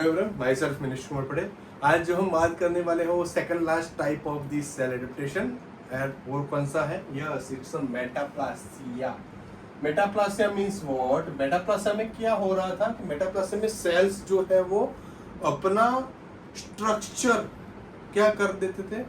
My self Manish Kumar Patel. आज जो हम बात करने वाले हैं वो second last type of this cell adaptation and वो कौन सा है? Yes, it's metaplasia. Metaplasia means what? Metaplasia में क्या हो रहा था कि मेटाप्लासिया में सेल्स जो है वो अपना स्ट्रक्चर क्या कर देते थे,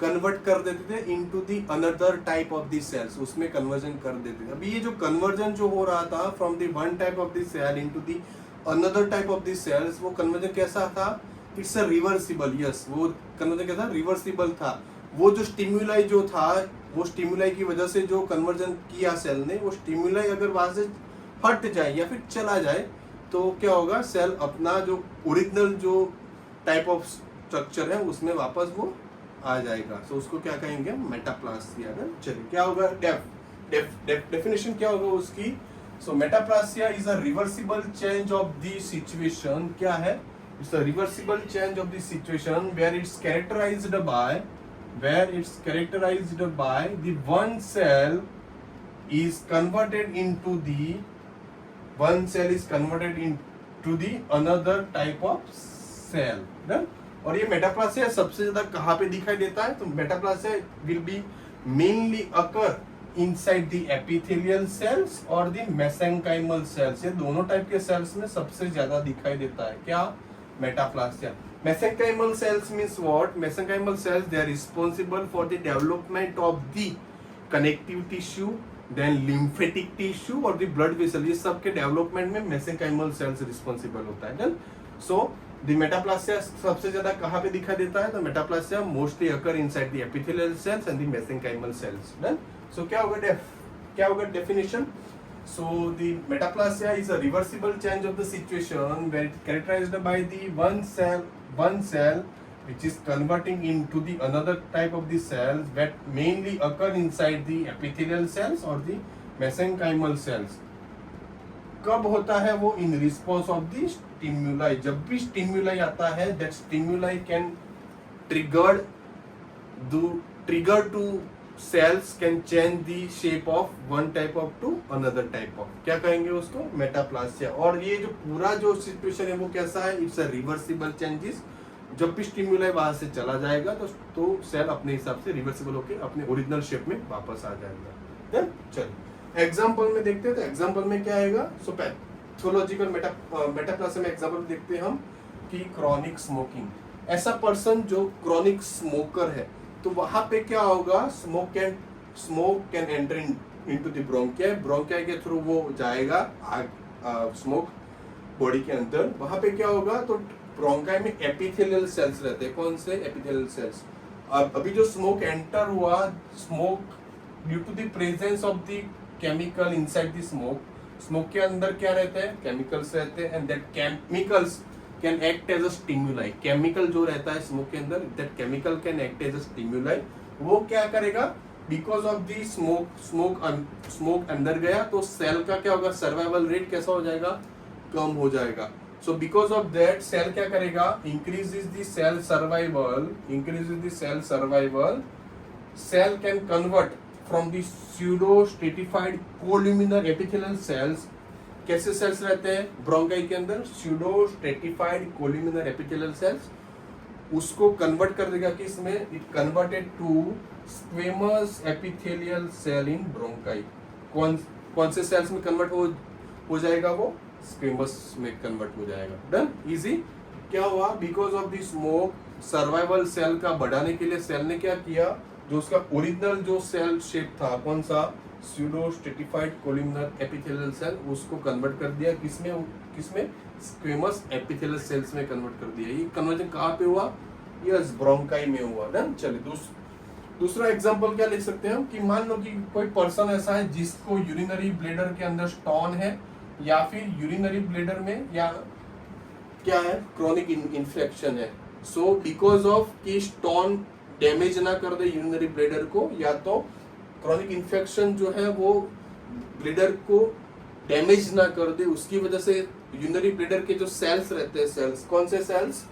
कन्वर्ट कर देते थे into the another type of the cells, उसमें कन्वर्जन कर देते थे। अभी ये जो कन्वर्जन जो हो रहा था from the one type of the cell into the another type of the cells, वो कन्वर्जन कैसा था? It's a reversible. यस, वो कन्वर्जन क्या था? रिवर्सिबल था। वो जो स्टिमुलाई जो था, वो स्टिमुलाई की वजह से जो कन्वर्जन किया सेल ने, वो स्टिमुलाई अगर वहां से हट जाए या फिर चला जाए तो क्या होगा? सेल अपना जो ओरिजिनल जो टाइप ऑफ स्ट्रक्चर है उसमें वापस वो आ जाएगा। तो उसको क्या कहेंगे? मेटाप्लासिया। चलिए, क्या होगा? डेफिनेशन क्या होगा उसकी? So metaplasia is a reversible change of the situation. क्या है? It's a reversible change of the situation where it's characterised by the one cell is converted into the another type of cell. Done? और ये metaplasia सबसे ज्यादा कहाँ पे दिखाई देता है? तो metaplasia will be mainly occur inside the epithelial sales और द मेसेंकाइमल सेल्स। ये दोनों टाइप के सेल्स में सबसे ज्यादा दिखाई देता है। क्या? Metaplasia. Mesenchymal cells means what? Mesenchymal cells they are responsible for the development of the connective tissue, then lymphatic tissue और द ब्लड वेसल। ये सब के डेवलपमेंट में मेसेंकाइमल सेल्स रिस्पॉन्सिबल होता है। देन सो द मेटाप्लासिया सबसे ज्यादा कहाँ पे दिखाई देता है? तो metaplasia mostly occur inside the epithelial cells and the mesenchymal cells. Done? So क्या होगा definition? So the metaplasia is a reversible change of the situation where it characterised by the one cell which is converting into the another type of the cells that mainly occur inside the epithelial cells or the mesenchymal cells. कब होता है वो? in response of the stimuli. जब भी stimuli आता है, that stimuli can trigger to cells can change the shape of one type of to another type of. क्या कहेंगे उसको? मेटाप्लासिया। और ये जो पूरा जो सिचुएशन है वो कैसा है? It's a reversible changes. जब भी स्टिमुलाई वहां से चला जाएगा तो सेल अपने हिसाब से रिवर्सिबल होकर अपने ओरिजिनल शेप में वापस आ जाएगा। चलिए एग्जांपल में देखते हैं। तो एग्जांपल में क्या आएगा? सो पैथोलॉजिकल मेटाप्लासिया में एग्जांपल देखते हैं हम कि क्रॉनिक स्मोकिंग। ऐसा पर्सन जो क्रॉनिक स्मोकर है तो वहां पे क्या होगा? Smoke can enter into the bronchia के थ्रू वो जाएगा स्मोक बॉडी के अंदर। वहां पे क्या होगा? तो ब्रोंकाई में एपिथेलियल सेल्स रहते हैं। कौन से? Epithelial cells. अभी जो स्मोक एंटर हुआ, smoke due to the presence of the chemical inside the smoke के अंदर क्या रहते हैं? केमिकल्स रहते हैं and that chemicals can act as a stimuli. Chemical जो रहता है स्मोक के अंदर, that chemical can act as a stimuli. वो क्या करेगा? बिकॉज ऑफ द स्मोक अंदर गया तो सेल का क्या होगा? सर्वाइवल रेट कैसा हो जाएगा? कम हो जाएगा। So because of that, cell क्या करेगा? Increases the cell survival. Cell can convert from the pseudo-stratified columnar epithelial cells. कैसे सेल्स रहते हैं ब्रोंकाई के अंदर? pseudo-stratified columnar epithelial cells. उसको कन्वर्ट कर देगा कि इसमें it converted to squamous epithelial cell in bronchi. कौन से सेल्स में कन्वर्ट हो जाएगा? वो स्क्वेमस में कन्वर्ट हो जाएगा। डन? इजी। क्या हुआ? Because of the smoke survival cell का बढ़ाने के लिए सेल ने क्या किया? जो उसका ओरिजिनल जो सेल शेप था, कौन सा? स्यूडो स्ट्रेटिफाइड कोलिमनर एपिथेलियल सेल, उसको कन्वर्ट कर दिया किसमें? स्क्वेमस एपिथेलियल सेल्स में कन्वर्ट कर दिया। ये कन्वर्जन कहाँ पे हुआ? यस, ब्रोंकाई में हुआ। डन? चलिए दूसरा एग्जांपल क्या लिख सकते हैं हम कि मान लो कि कोई पर्सन ऐसा है जिसको यूरिनरी ब्लैडर के अंदर स्टोन है या फिर यूरिनरी ब्लैडर में या क्या है? क्रॉनिक इन्फेक्शन है। सो बिकॉज ऑफ कि स्टोन डैमेज ना कर दे यूरिनरी ब्लैडर को, या तो क्रॉनिक इन्फेक्शन जो है वो ब्लैडर को डैमेज ना कर दे, उसकी वजह से यूरिनरी ब्लैडर के जो सेल्स रहते हैं, सेल्स कौन से सेल्स?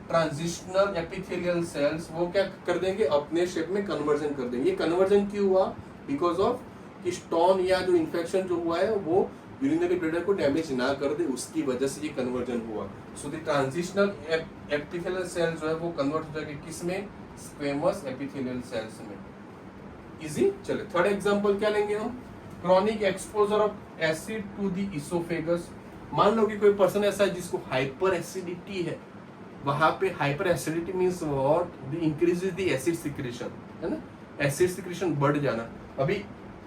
ट्रांजिशनल एपिथेलियल सेल्स, वो क्या कर देंगे? अपने शेप में कन्वर्जन कर देंगे। ये कन्वर्जन क्यों हुआ? बिकॉज ऑफ कि स्टोन या जो इन्फेक्शन जो हुआ है वो यूरिनरी ब्लैडर को डैमेज ना कर दे, उसकी वजह से ये कन्वर्जन हुआ। So the transitional epithelial cell जो है वो कन्वर्ट हो जाएगा किस में, स्क्वेमस एपिथेलियल सेल्स में। इजी। चले थर्ड एग्जांपल क्या लेंगे हम, chronic exposure of acid to the oesophagus. मान लो कि कोई पर्सन ऐसा है जिसको हाइपर एसिडिटी है, वहां पे hyper acidity means what, the increases the acid secretion, है ना, एसिड सिक्रेशन बढ़ जाना। अभी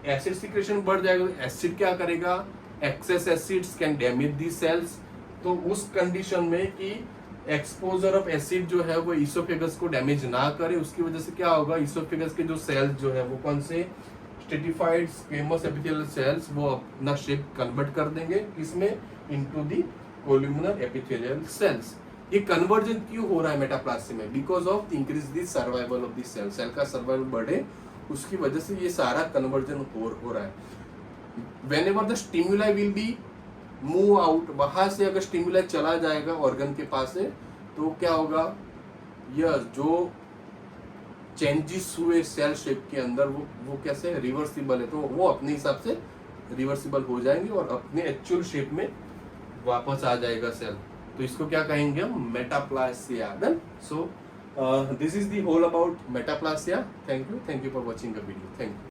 एसिड सिक्रेशन बढ़ जाएगा तो एसिड क्या करेगा, excess acids can damage the cells. तो उस कंडीशन में कि एक्सपोजर ऑफ एसिड जो है वो इसोफेगस को डैमेज ना करे, उसकी वजह से क्या होगा, इसोफेगस के जो सेल्स जो है वो कौन से, स्ट्रेटिफाइड स्क्वेमस एपिथेलियल सेल्स, वो अपना शेप कन्वर्ट कर देंगे इसमें, into the columnar epithelial cells. ये कन्वर्जन क्यों हो रहा है मेटाप्लास्टिया में, because of increase the survival of the cell, cell का सर्वाइवल बढ़े उसकी वजह से ये सारा कन्वर्जन हो रहा है। Whenever the stimuli will be move out, वहां से अगर स्टिमुलाई चला जाएगा ऑर्गन के पास से, तो क्या होगा, यह जो चेंजेस हुए सेल शेप के अंदर वो कैसे रिवर्सिबल है, तो वो अपने हिसाब से रिवर्सिबल हो जाएंगे और अपने एक्चुअल शेप में वापस आ जाएगा सेल। तो इसको क्या कहेंगे हम, metaplasia. Then so this is the whole about metaplasia. Thank you for watching the video. Thank you.